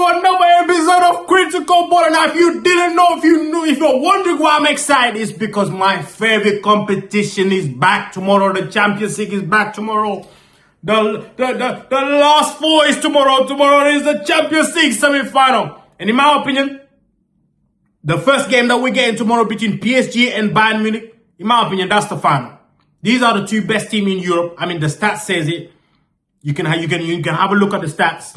another episode of Critical Ball. And if you didn't know, if you're wondering why I'm excited, it's because my favorite competition is back tomorrow. The Champions League is back tomorrow. The last four is tomorrow. Tomorrow is the Champions League semi-final. And in my opinion, the first game that we're getting tomorrow between PSG and Bayern Munich, in my opinion, that's the final. These are the two best teams in Europe. I mean, the stats says it. You can have a look at the stats.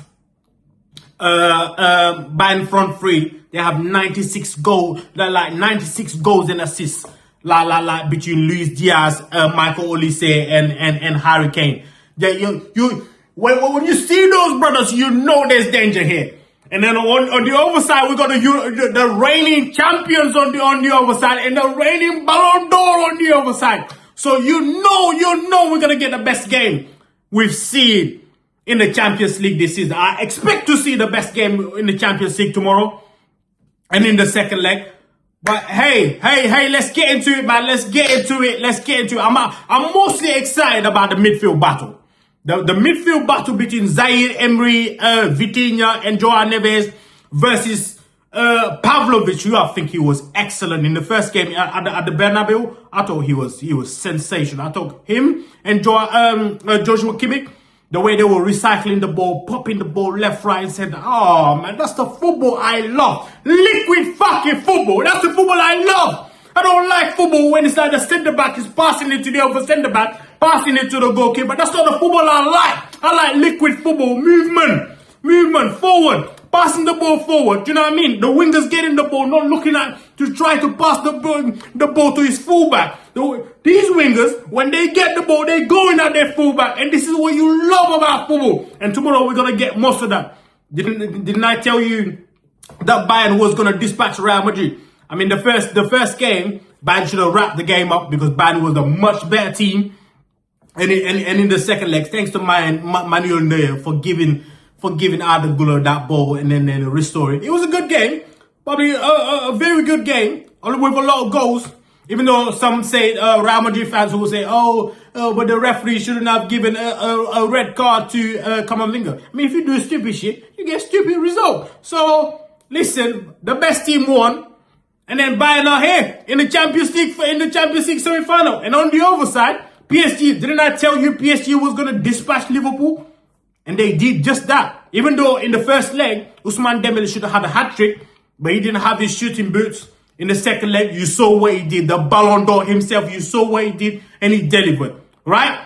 Bayern front three, they have 96 goals, like 96 goals and assists, like between Luis Diaz, Michael Olise, and Harry Kane. Yeah, when you see those brothers, you know there's danger here. And then on the other side, we got the reigning champions on the other side, and the reigning Ballon d'Or on the other side. So you know we're gonna get the best game we've seen in the Champions League this season. I expect to see the best game in the Champions League tomorrow and in the second leg. But hey, let's get into it, man. Let's get into it. I'm mostly excited about the midfield battle. The midfield battle between Zaire Emery, Vitinha, and Joao Neves versus Pavlovic, who I think he was excellent in the first game at the Bernabeu. I thought he was sensational. I thought him and Joshua Kimmich, the way they were recycling the ball, popping the ball left, right, and center. Oh, man, that's the football I love. Liquid fucking football. That's the football I love. I don't like football when it's like the centre-back is passing it to the other centre-back, passing it to the goalkeeper. That's not the football I like. I like liquid football. Movement, forward. Passing the ball forward. Do you know what I mean? The wingers getting the ball, not looking at to try to pass the ball to his fullback. These wingers, when they get the ball, they going at their fullback, and this is what you love about football. And tomorrow we're gonna get most of that. Didn't I tell you that Bayern was gonna dispatch Real Madrid? I mean, the first game, Bayern should have wrapped the game up because Bayern was a much better team. And in the second leg, thanks to Manuel Neuer for giving Arda Güler that ball and then restore it. It was a good game. Probably a very good game with a lot of goals. Even though some say, Real Madrid fans will say, but the referee shouldn't have given a red card to Camavinga. I mean, if you do stupid shit, you get stupid result. So, listen, the best team won. And then Bayern are here in the Champions League semi-final. And on the other side, PSG, didn't I tell you PSG was going to dispatch Liverpool? And they did just that. Even though in the first leg, Ousmane Dembele should have had a hat-trick, but he didn't have his shooting boots. In the second leg, you saw what he did. The Ballon d'Or himself, you saw what he did, and he delivered. Right?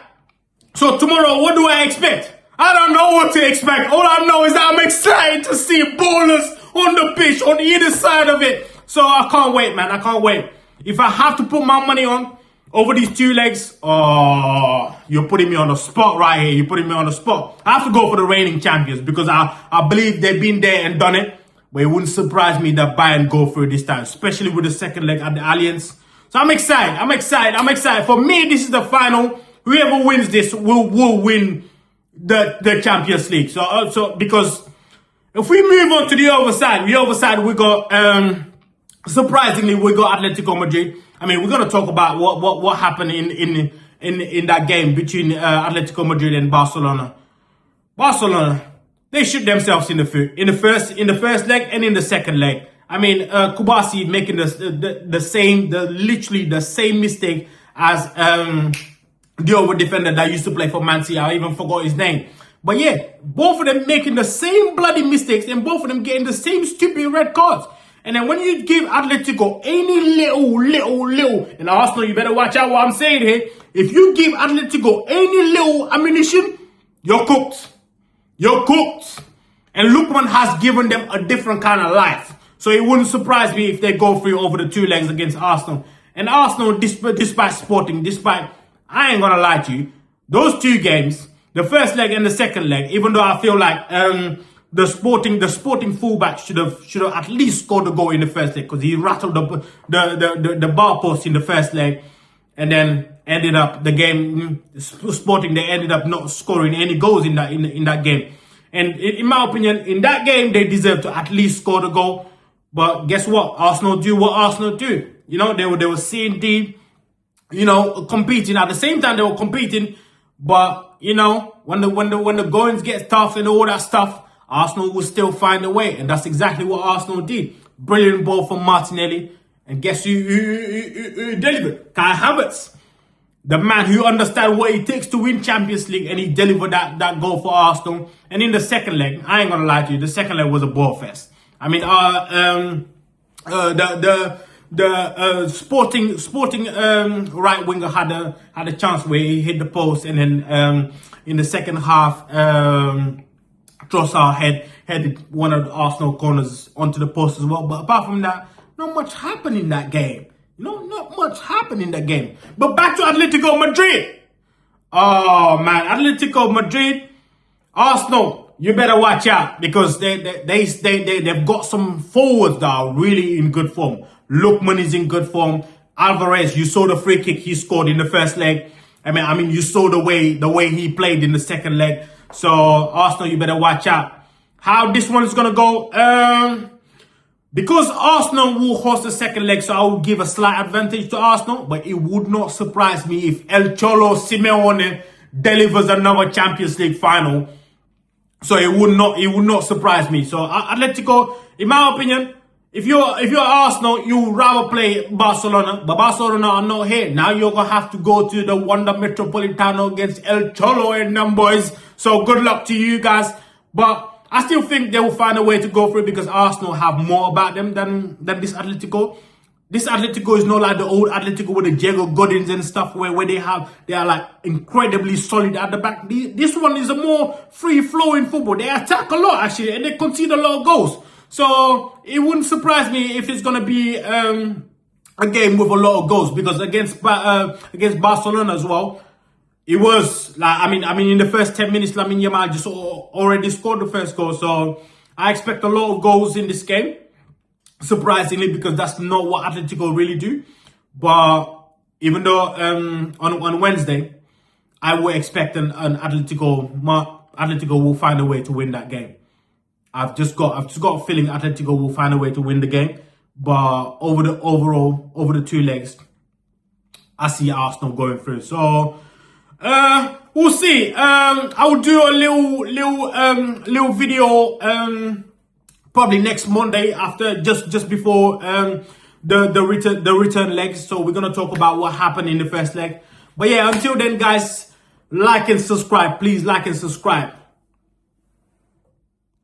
So tomorrow, what do I expect? I don't know what to expect. All I know is that I'm excited to see ballers on the pitch, on either side of it. So I can't wait, man. I can't wait. If I have to put my money on over these two legs, you're putting me on the spot right here. You're putting me on the spot. I have to go for the reigning champions because I believe they've been there and done it. But it wouldn't surprise me that Bayern go through this time, especially with the second leg at the Allianz. So I'm excited. For me, this is the final. Whoever wins this will win the Champions League. So because if we move on to the other side, we got surprisingly we got Atletico Madrid. I mean, we're gonna talk about what happened in that game between Atletico Madrid and Barcelona. Barcelona, they shoot themselves in the foot in the first leg and in the second leg. I mean, Kubasi making literally the same mistake as the other defender that used to play for Man City. I even forgot his name. But yeah, both of them making the same bloody mistakes and both of them getting the same stupid red cards. And then when you give Atletico any little, and Arsenal, you better watch out what I'm saying here. If you give Atletico any little ammunition, you're cooked. You're cooked. And Lookman has given them a different kind of life. So it wouldn't surprise me if they go through over the two legs against Arsenal. And Arsenal, despite Sporting, I ain't gonna lie to you, those two games, the first leg and the second leg, even though I feel like the Sporting fullback should have at least scored a goal in the first leg because he rattled the bar post in the first leg, and then ended up the game Sporting. They ended up not scoring any goals in that game. And in my opinion, in that game they deserved to at least score the goal. But guess what? Arsenal do what Arsenal do. You know, they were seeing deep, you know, competing at the same time. They were competing, but you know, when the goings get tough and all that stuff, Arsenal will still find a way. And that's exactly what Arsenal did. Brilliant ball from Martinelli. And guess who delivered? Kai Havertz. The man who understands what it takes to win Champions League, and he delivered that goal for Arsenal. And in the second leg, I ain't gonna lie to you, the second leg was a ball fest. I mean, the sporting right winger had a chance where he hit the post, and then in the second half, Trossard headed one of the Arsenal corners onto the post as well. But apart from that, not much happened in that game. Not much happened in that game. But back to Atletico Madrid. Oh man, Atletico Madrid, Arsenal, you better watch out, because they've got some forwards that are really in good form. Lookman is in good form. Alvarez, you saw the free kick he scored in the first leg. I mean, you saw the way he played in the second leg. So Arsenal, you better watch out. How this one is gonna go? Because Arsenal will host the second leg, so I will give a slight advantage to Arsenal. But it would not surprise me if El Cholo Simeone delivers another Champions League final. So it would not surprise me. So Atletico, in my opinion, if you're Arsenal, you would rather play Barcelona. But Barcelona are not here. Now you're gonna have to go to the Wanda Metropolitano against El Cholo and them boys. So good luck to you guys. But I still think they will find a way to go through, because Arsenal have more about them than this Atletico. This Atletico is not like the old Atletico with the Diego Godins and stuff, where they are like incredibly solid at the back. This one is a more free-flowing football. They attack a lot, actually, and they concede a lot of goals. So it wouldn't surprise me if it's going to be a game with a lot of goals, because against Barcelona as well, it was like, I mean, in the first 10 minutes, Lamine Yamal just already scored the first goal. So I expect a lot of goals in this game, surprisingly, because that's not what Atletico really do. But even though on Wednesday, I would expect an Atletico will find a way to win that game. I've just got a feeling Atletico will find a way to win the game. But over the two legs, I see Arsenal going through. So we'll see. I will do a little video probably next Monday, after just before the return legs. So we're gonna talk about what happened in the first leg. But yeah, until then, guys, like and subscribe. Please like and subscribe.